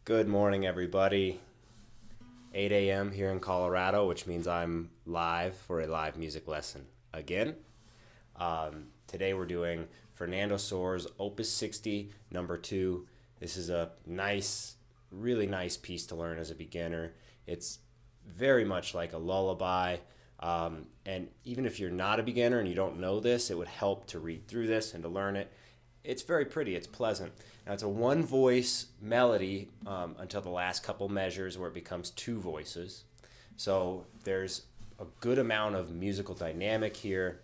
Good morning, everybody. 8 a.m. here in Colorado, which means I'm live for a live music lesson again. Today we're doing Fernando Sor's Opus 60, number 2. This is a really nice piece to learn as a beginner. It's very much like a lullaby. And even if you're not a beginner and you don't know this, it would help to read through this and to learn it. It's very pretty. It's pleasant. Now, it's a one-voice melody until the last couple measures where it becomes two voices. So there's a good amount of musical dynamic here.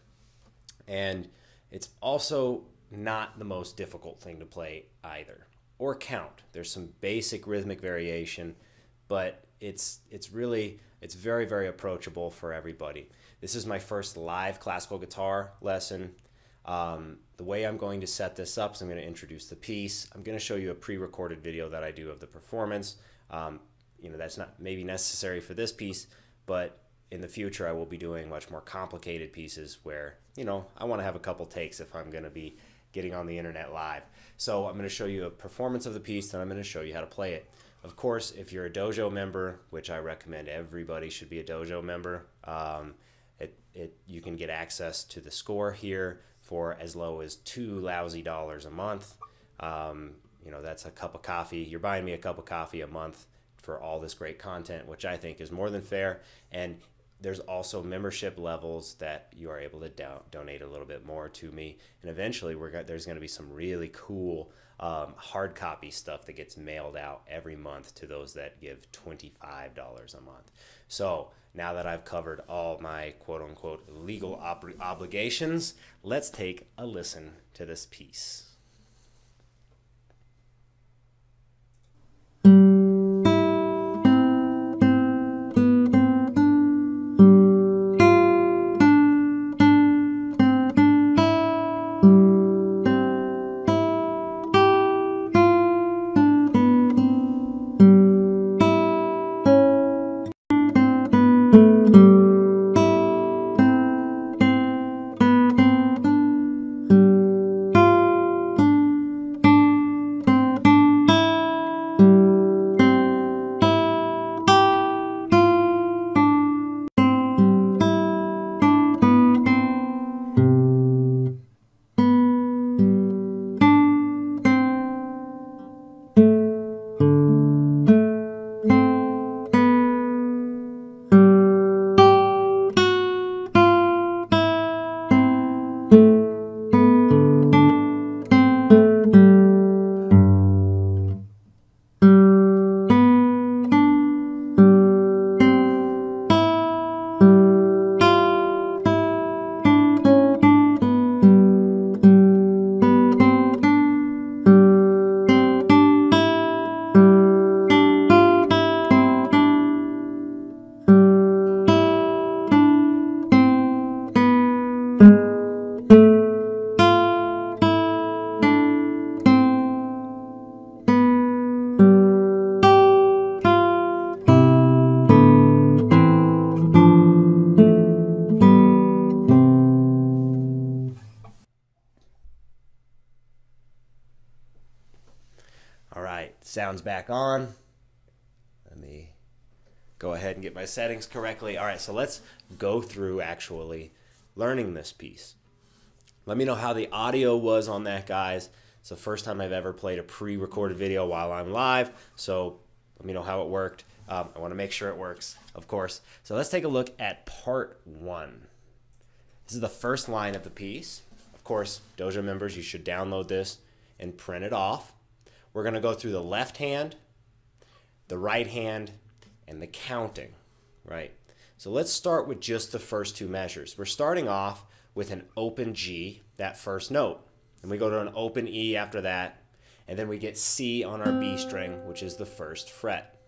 And it's also not the most difficult thing to play either, or count. There's some basic rhythmic variation, but it's very, very approachable for everybody. This is my first live classical guitar lesson. The way I'm going to set this up is I'm going to introduce the piece. I'm going to show you a pre-recorded video that I do of the performance. That's not maybe necessary for this piece, but in the future I will be doing much more complicated pieces where, I want to have a couple takes if I'm going to be getting on the internet live. So I'm going to show you a performance of the piece, then I'm going to show you how to play it. Of course, if you're a dojo member, which I recommend everybody should be a dojo member, you can get access to the score here for as low as $2 lousy a month. That's a cup of coffee. You're buying me a cup of coffee a month for all this great content, which I think is more than fair. And there's also membership levels that you are able to donate a little bit more to me. And eventually there's going to be some really cool hard copy stuff that gets mailed out every month to those that give $25 a month. So now that I've covered all my quote-unquote legal obligations, let's take a listen to this piece. All right, sound's back on. Let me go ahead and get my settings correctly. All right, so let's go through actually learning this piece. Let me know how the audio was on that, guys. It's the first time I've ever played a pre-recorded video while I'm live, so let me know how it worked. I want to make sure it works, of course. So let's take a look at part 1. This is the first line of the piece. Of course, dojo members, you should download this and print it off. We're going to go through the left hand, the right hand, and the counting, right? So let's start with just the first two measures. We're starting off with an open G, that first note. And we go to an open E after that, and then we get C on our B string, which is the first fret.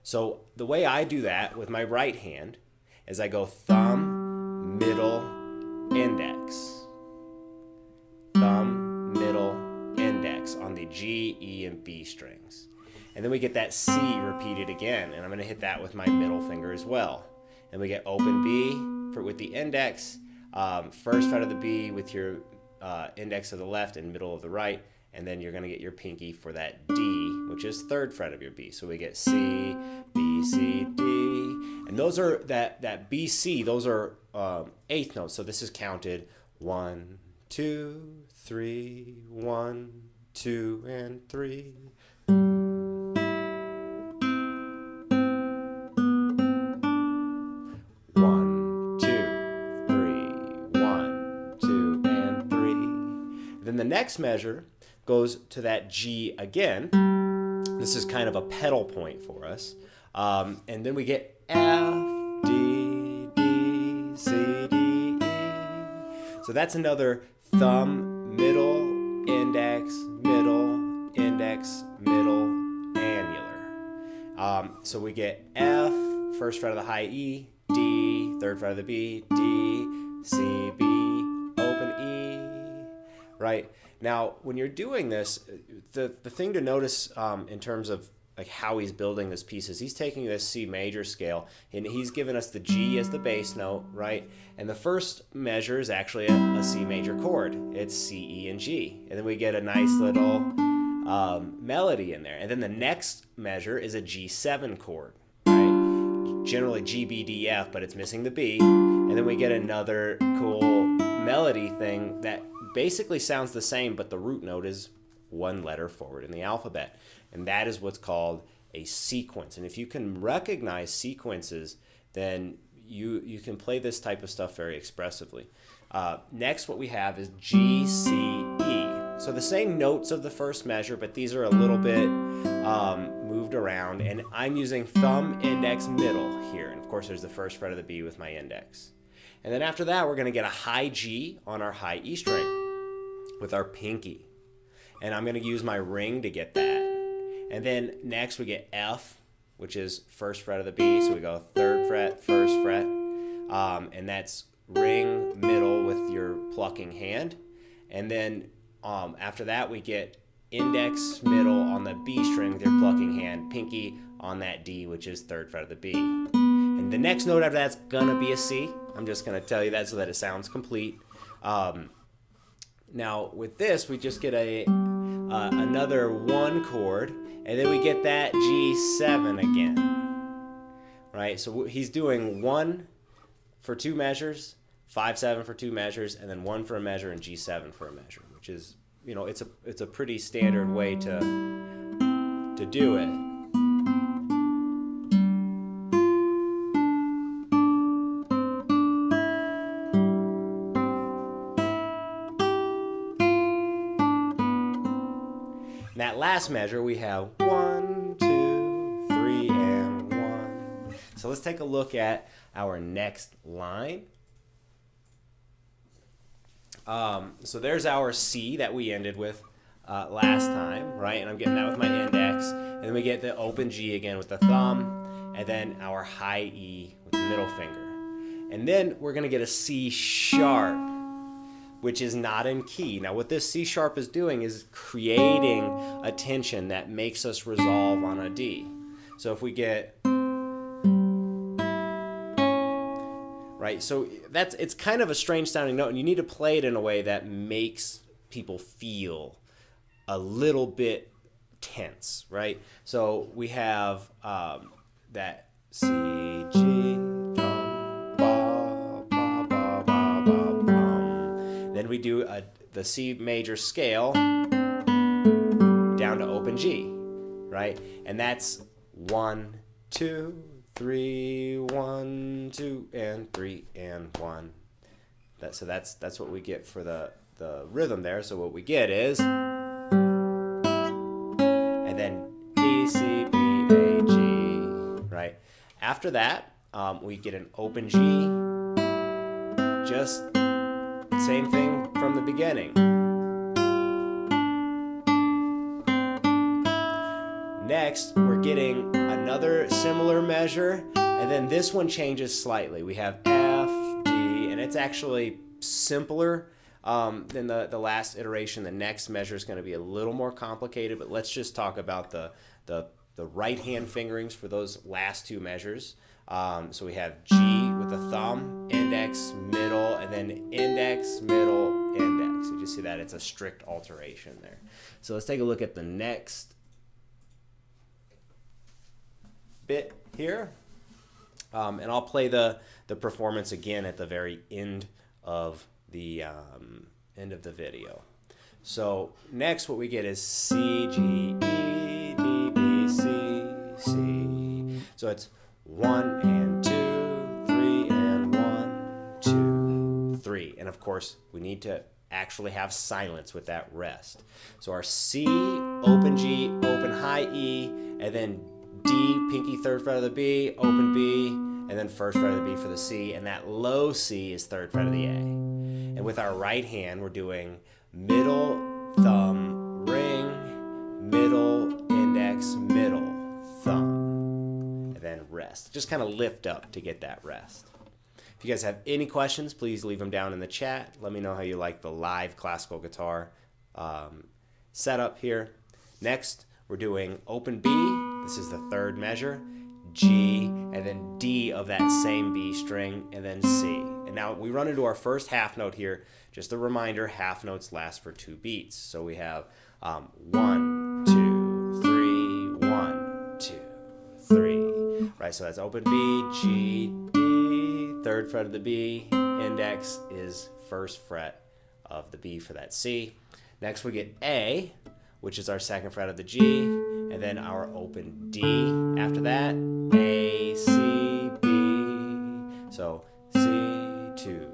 So the way I do that with my right hand is I go thumb, middle, index. Thumb, middle, index on the G, E, and B strings. And then we get that C repeated again, and I'm going to hit that with my middle finger as well. And we get open B with the index, first fret of the B with your index of the left and middle of the right, and then you're going to get your pinky for that D which is 3rd fret of your B. So we get C, B, C, D. And those are, that B, C, those are 8th notes. So this is counted 1, 2, 3, 1, 2, and 3. 1, 2, 3, 1, 2, and 3. Then the next measure goes to that G again. This is kind of a pedal point for us. And then we get F, D, D, C, D, E. So that's another thumb, middle, index, middle, annular. So we get F, 1st fret of the high E, D, 3rd fret of the B, D, C, B, open E, right? Now, when you're doing this, the thing to notice in terms of like how he's building this piece is he's taking this C major scale and he's given us the G as the bass note, right? And the first measure is actually a C major chord. It's C, E, and G. And then we get a nice little melody in there. And then the next measure is a G7 chord, right? Generally G, B, D, F, but it's missing the B. And then we get another cool melody thing that basically sounds the same, but the root note is one letter forward in the alphabet. And that is what's called a sequence. And if you can recognize sequences, then you can play this type of stuff very expressively. Next, what we have is G, C, E. So the same notes of the first measure, but these are a little bit moved around. And I'm using thumb, index, middle here. And of course, there's the 1st fret of the B with my index. And then after that, we're going to get a high G on our high E string with our pinky. And I'm going to use my ring to get that. And then next we get F, which is 1st fret of the B. So we go 3rd fret, 1st fret. And that's ring, middle with your plucking hand. And then after that we get index, middle on the B string with your plucking hand, pinky on that D, which is 3rd fret of the B. And the next note after that's going to be a C. I'm just going to tell you that so that it sounds complete. Now with this, we just get another 1 chord, and then we get that G7 again, right? So he's doing 1 for 2 measures, 5/7 for 2 measures, and then 1 for a measure and G7 for a measure, which is, you know, it's a pretty standard way to do it. In that last measure, we have 1, 2, 3, and 1. So let's take a look at our next line. So there's our C that we ended with last time, right? And I'm getting that with my index. And then we get the open G again with the thumb, and then our high E with the middle finger. And then we're going to get a C sharp, which is not in key. Now what this C sharp is doing is creating a tension that makes us resolve on a D. So if we get, right, so it's kind of a strange sounding note, and you need to play it in a way that makes people feel a little bit tense, right? So we have that C, G, then we do the C major scale down to open G, right? And that's 1, 2, 3, 1, 2, and 3, and 1. So that's what we get for the rhythm there. So what we get is, and then D, C, B, A, G, right? After that, we get an open G, just same thing from the beginning. Next, we're getting another similar measure, and then this one changes slightly. We have F, D, and it's actually simpler than the last iteration. The next measure is going to be a little more complicated, but let's just talk about the right-hand fingerings for those last 2 measures. So we have G with the thumb, index, middle, and then index, middle, index. You just see that it's a strict alteration there. So let's take a look at the next bit here. And I'll play the performance again at the very end of the video. So next what we get is C, G, E, D, B, C, C. So it's 1 and 2, 3 and 1, 2, 3. And of course we need to actually have silence with that rest. So our C, open G, open high E, and then D, pinky third fret of the B, open B, and then first fret of the B for the C, and that low C is third fret of the A. And with our right hand, we're doing middle, thumb, ring, middle, index, middle, thumb, and then rest. Just kind of lift up to get that rest. If you guys have any questions, please leave them down in the chat. Let me know how you like the live classical guitar setup here. Next, we're doing open B. This is the third measure. G, and then D of that same B string, and then C. And now we run into our first half note here. Just a reminder, half notes last for 2 beats. So we have 1, 2, 3, 1, 2, 3. Right, so that's open B, G, D, third fret of the B, index is first fret of the B for that C. Next we get A, which is our second fret of the G, and then our open D after that, A, C, B. So C, 2,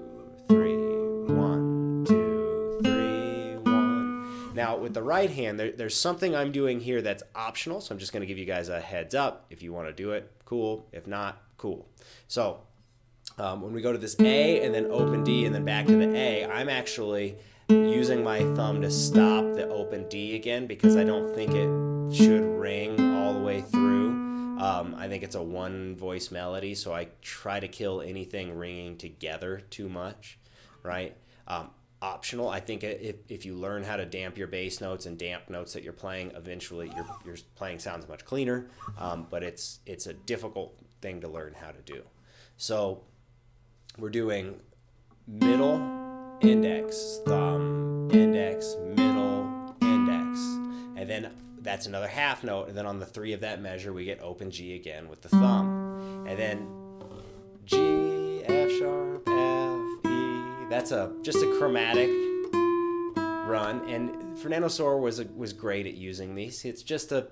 3, 1, 2, 3, 1. Now with the right hand, there's something I'm doing here that's optional, so I'm just going to give you guys a heads up. If you want to do it, cool. If not, cool. So when we go to this A and then open D and then back to the A, I'm actually using my thumb to stop the open D again because I don't think it should ring all the way through. I think it's a one voice melody, so I try to kill anything ringing together too much, right? Optional. I think if you learn how to damp your bass notes and damp notes that you're playing, eventually your playing sounds much cleaner, but it's a difficult thing to learn how to do. So we're doing middle, index, thumb, index, middle, index, and then that's another half note, and then on the 3 of that measure we get open G again with the thumb, and then G, F sharp, F, E. That's just a chromatic run, and Fernando Sor was great at using these. It's just a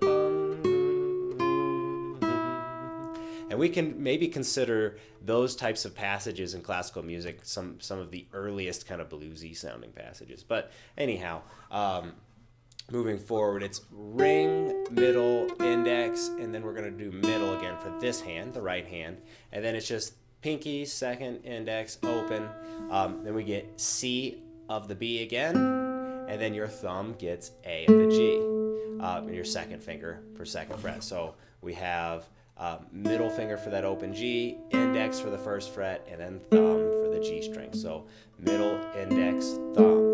and we can maybe consider those types of passages in classical music some of the earliest kind of bluesy sounding passages. But anyhow, moving forward, it's ring, middle, index, and then we're going to do middle again for this hand, the right hand. And then it's just pinky, second, index, open. Then we get C of the B again, and then your thumb gets A of the G, and your second finger for second fret. So we have middle finger for that open G, index for the first fret, and then thumb for the G string. So middle, index, thumb.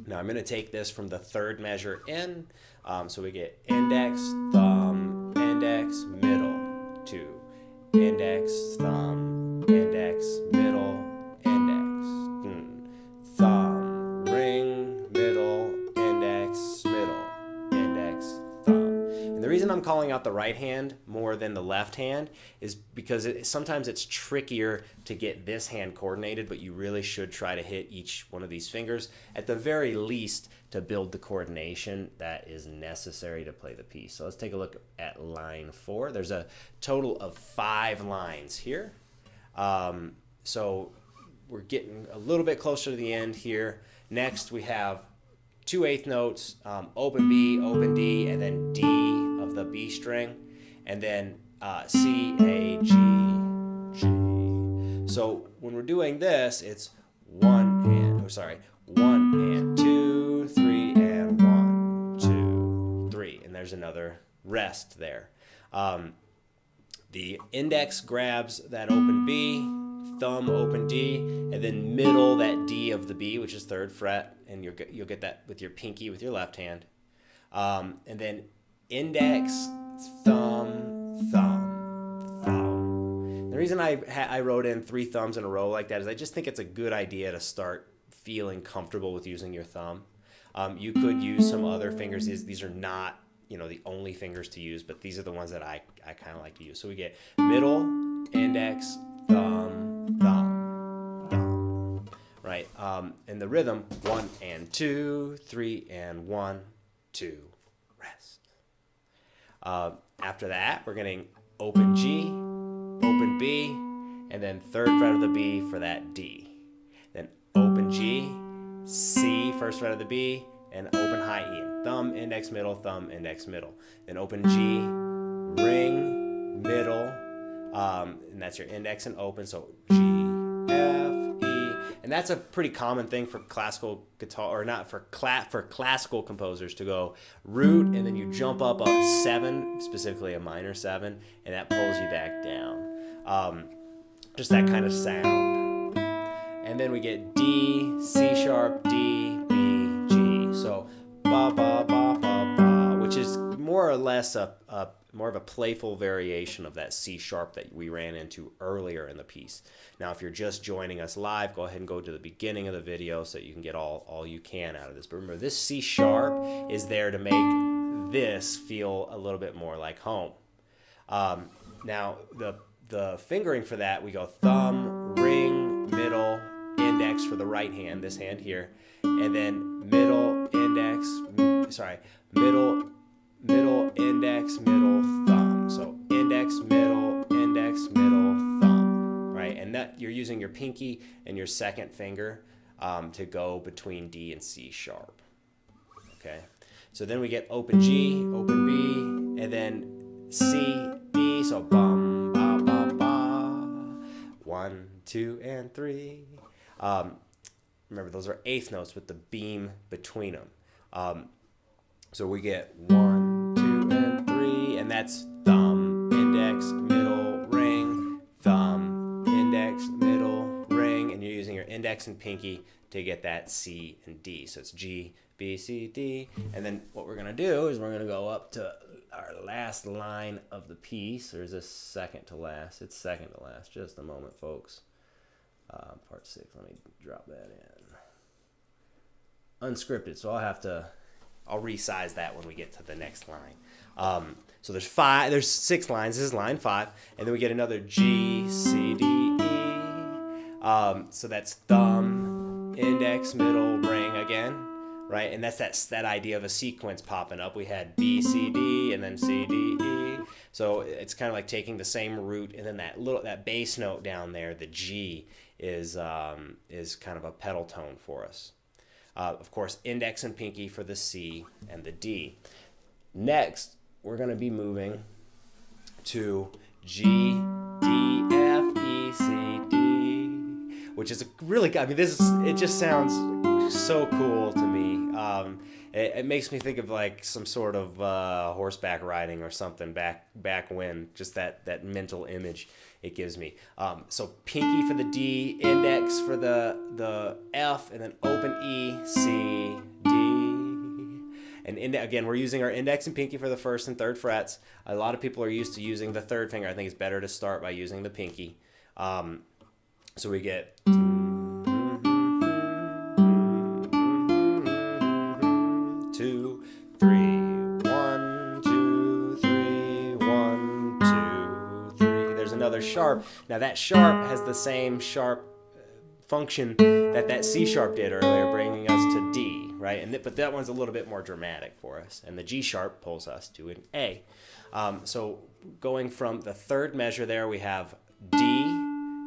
Now I'm going to take this from the third measure in, so we get index, thumb, index, middle, 2, index, thumb, index, middle, index, thumb, ring, middle, index, middle, index, thumb. And the reason I'm calling out the right hand more than the left hand is because sometimes it's trickier to get this hand coordinated, but you really should try to hit each one of these fingers, at the very least, to build the coordination that is necessary to play the piece. So let's take a look at line 4. There's a total of 5 lines here. So we're getting a little bit closer to the end here. Next, we have 2 eighth notes, open B, open D, and then D of the B string, and then C, A, G, G. So when we're doing this, it's 1 and 2, 3, and 1, 2, 3, and there's another rest there. The index grabs that open B, thumb open D, and then middle that D of the B, which is third fret, and you'll get that with your pinky with your left hand, and then index, thumb, thumb, thumb. The reason I wrote in 3 thumbs in a row like that is I just think it's a good idea to start feeling comfortable with using your thumb. You could use some other fingers. These are not the only fingers to use, but these are the ones that I kind of like to use. So we get middle, index, thumb, thumb, thumb, right? And the rhythm, 1 and 2, 3 and 1, 2, rest. After that, we're getting open G, open B, and then third fret of the B for that D. Then open G, C, first fret of the B, and open high E. Thumb, index, middle, thumb, index, middle. Then open G, ring, middle, and that's your index and open. So G, F, E, and that's a pretty common thing for classical guitar, or not for classical composers, to go root and then you jump up a 7, specifically a minor 7, and that pulls you back down. Just that kind of sound. And then we get D, C sharp, D, B, G. So ba ba ba ba ba, which is more or less more of a playful variation of that C sharp that we ran into earlier in the piece. Now, if you're just joining us live, go ahead and go to the beginning of the video so that you can get all you can out of this. But remember, this C sharp is there to make this feel a little bit more like home. Now, the fingering for that, we go thumb, ring, middle, index for the right hand, this hand here, and then middle, index, middle, index, middle, thumb. So index, middle, thumb, right? And that you're using your pinky and your second finger to go between D and C sharp, okay? So then we get open G, open B, and then C, D, so bum, ba, ba, ba, 1, 2, and 3. Remember, those are eighth notes with the beam between them. So we get 1, 2, and 3, and that's thumb, index, middle, ring, thumb, index, middle, ring, and you're using your index and pinky to get that C and D. So it's G, B, C, D, and then what we're going to do is we're going to go up to our last line of the piece, or is this second to last? It's second to last. Just a moment, folks. Part 6, let me drop that in. Unscripted, so I'll resize that when we get to the next line. So there's 6 lines. This is line 5, and then we get another G, C, D, E. So that's thumb, index, middle, ring again, right? And that's that idea of a sequence popping up. We had B, C, D, and then C, D, E. So it's kind of like taking the same root, and then that bass note down there, the G, is kind of a pedal tone for us. Of course, index and pinky for the C and the D. Next, we're going to be moving to G, D, F, E, C, D, which is it just sounds so cool to me. It makes me think of like some sort of horseback riding or something back when, just that mental image it gives me. So pinky for the D, index for the F, and then open E, C, D. And again, we're using our index and pinky for the first and third frets. A lot of people are used to using the third finger. I think it's better to start by using the pinky. So we get 2, 3, 1, 2, 3, 1, 2, 3. There's another sharp. Now that sharp has the same sharp function that C sharp did earlier, bringing us to D, right? But that one's a little bit more dramatic for us. And the G sharp pulls us to an A. So going from the third measure there, we have D.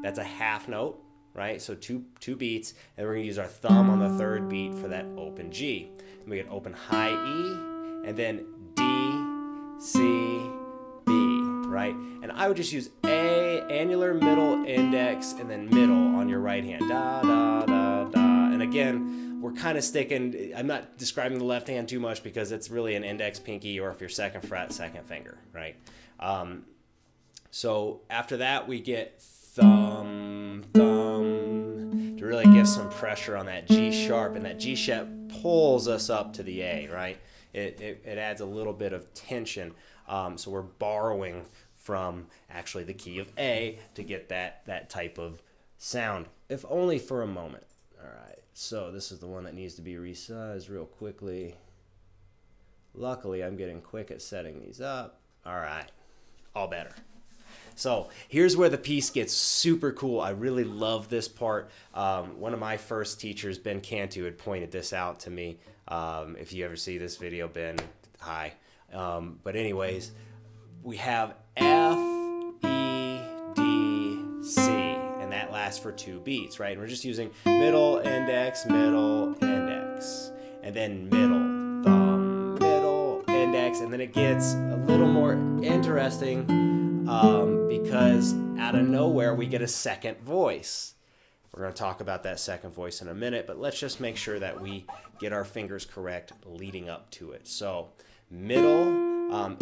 That's a half note, right? So two beats, and we're going to use our thumb on the third beat for that open G. And we get open high E, and then D, C, B, right? And I would just use A, annular, middle, index, and then middle on your right hand. Da, da, da, da. And again, we're kind of sticking, I'm not describing the left hand too much because it's really an index, pinky, or if you're second fret, second finger, right? So after that, we get thumb, thumb, to really give some pressure on that G sharp, and that G sharp pulls us up to the A, right? It adds a little bit of tension. So we're borrowing from actually the key of A to get that type of sound, if only for a moment. All right, so this is the one that needs to be resized real quickly. Luckily, I'm getting quick at setting these up. All right, all better. So here's where the piece gets super cool. I really love this part. One of my first teachers, Ben Cantu, had pointed this out to me. If you ever see this video, Ben, hi. But anyways, we have F, E, D, C, and that lasts for 2 beats, right? And we're just using middle, index, and then middle, thumb, middle, index, and then it gets a little more interesting because out of nowhere we get a second voice. We're going to talk about that second voice in a minute, but let's just make sure that we get our fingers correct leading up to it. So middle,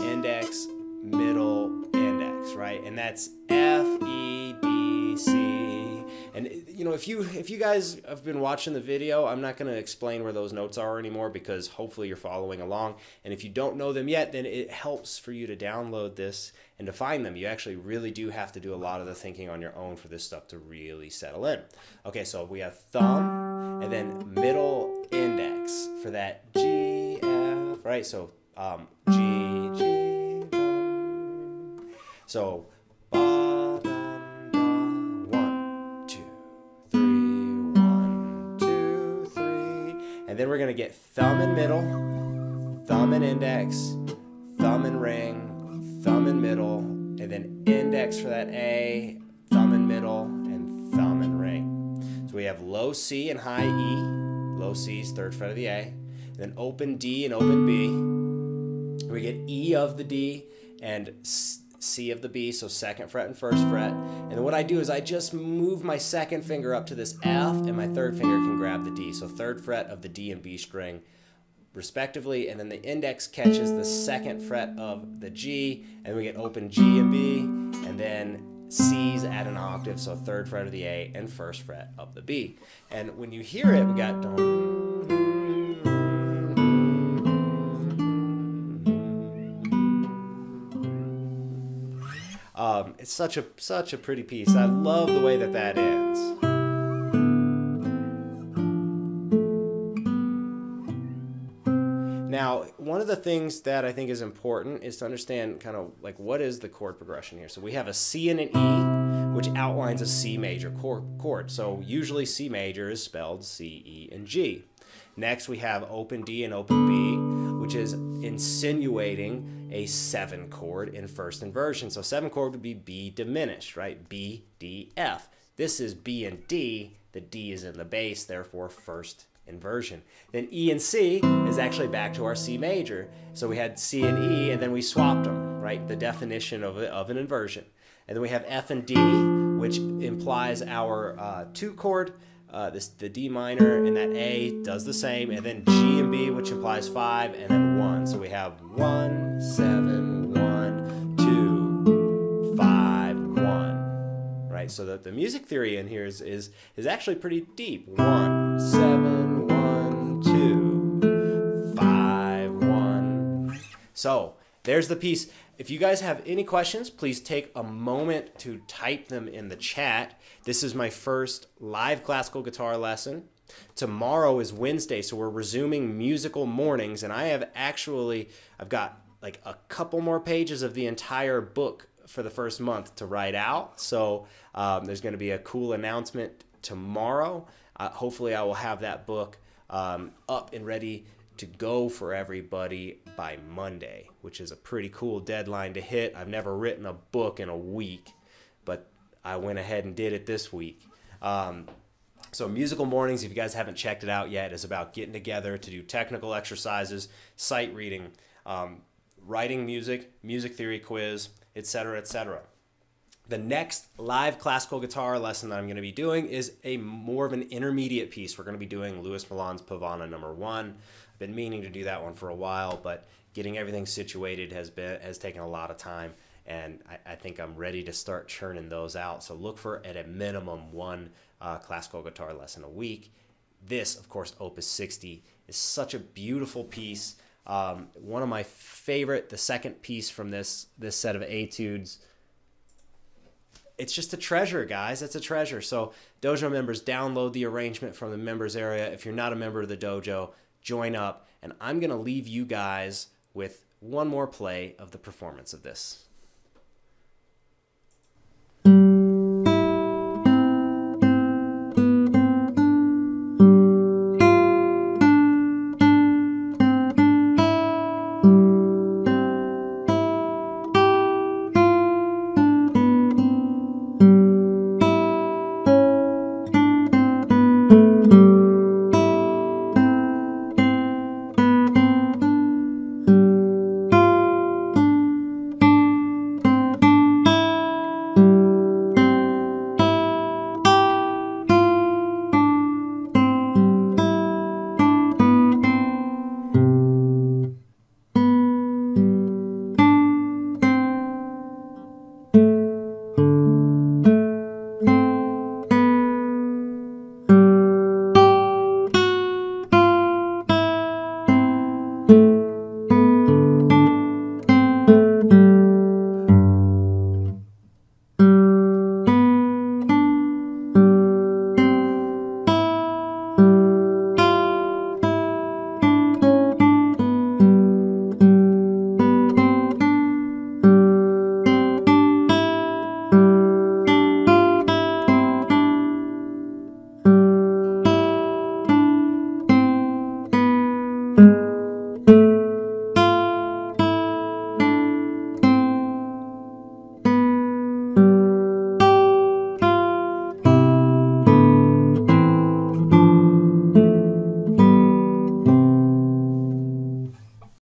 index, middle, index, right? And that's F, E, D, C. And you know, if you guys have been watching the video, I'm not going to explain where those notes are anymore because hopefully you're following along. And if you don't know them yet, then it helps for you to download this and to find them. You actually really do have to do a lot of the thinking on your own for this stuff to really settle in. Okay, so we have thumb and then middle index for that G, F, right? So G, G, thumb. So ba, dum, da, 1, 2, 3, 1, 2, 3. And then we're going to get thumb and middle, thumb and index, thumb and ring, thumb and middle, and then index for that A, thumb and middle, and thumb and ring. So we have low C and high E. Low C is 3rd fret of the A. Then open D and open B. We get E of the D and C of the B, so 2nd fret and 1st fret. And then what I do is I just move my 2nd finger up to this F, and my 3rd finger can grab the D. So 3rd fret of the D and B string, respectively, and then the index catches the 2nd fret of the G, and we get open G and B, and then C's at an octave, so 3rd fret of the A and 1st fret of the B. And when you hear it, we got it's such a pretty piece. I love the way that ends. Now, one of the things that I think is important is to understand kind of like what is the chord progression here. So we have a C and an E, which outlines a C major chord. So usually C major is spelled C, E, and G. Next, we have open D and open B, which is insinuating a 7 chord in first inversion. So 7 chord would be B diminished, right? B, D, F. This is B and D. The D is in the bass, therefore first inversion. Then E and C is actually back to our C major. So we had C and E, and then we swapped them, right? The definition of an inversion. And then we have F and D, which implies our 2 chord, the D minor, and that A does the same. And then G and B, which implies 5, and then 1. So we have 1, 7, 1, 2, 5, 1. Right? So the music theory in here is actually pretty deep. 1, 7, 1, 2, 5, 1. So there's the piece. If you guys have any questions, please take a moment to type them in the chat. This is my first live classical guitar lesson. Tomorrow is Wednesday, so we're resuming musical mornings, and I've got like a couple more pages of the entire book for the first month to write out. So there's going to be a cool announcement tomorrow. Hopefully I will have that book up and ready to go for everybody by Monday, which is a pretty cool deadline to hit. I've never written a book in a week, but I went ahead and did it this week. So Musical Mornings, if you guys haven't checked it out yet, is about getting together to do technical exercises, sight reading, writing music, music theory quiz, etc., etc. The next live classical guitar lesson that I'm going to be doing is a more of an intermediate piece. We're going to be doing Louis Milan's Pavana No. 1. I've been meaning to do that one for a while, but getting everything situated has taken a lot of time, and I think I'm ready to start churning those out. So look for, at a minimum, one classical guitar lesson a week. This, of course, Opus 60, is such a beautiful piece. One of my favorite, the second piece from this set of etudes. It's just a treasure, guys. It's a treasure. So dojo members, download the arrangement from the members area. If you're not a member of the dojo, join up. And I'm going to leave you guys with one more play of the performance of this.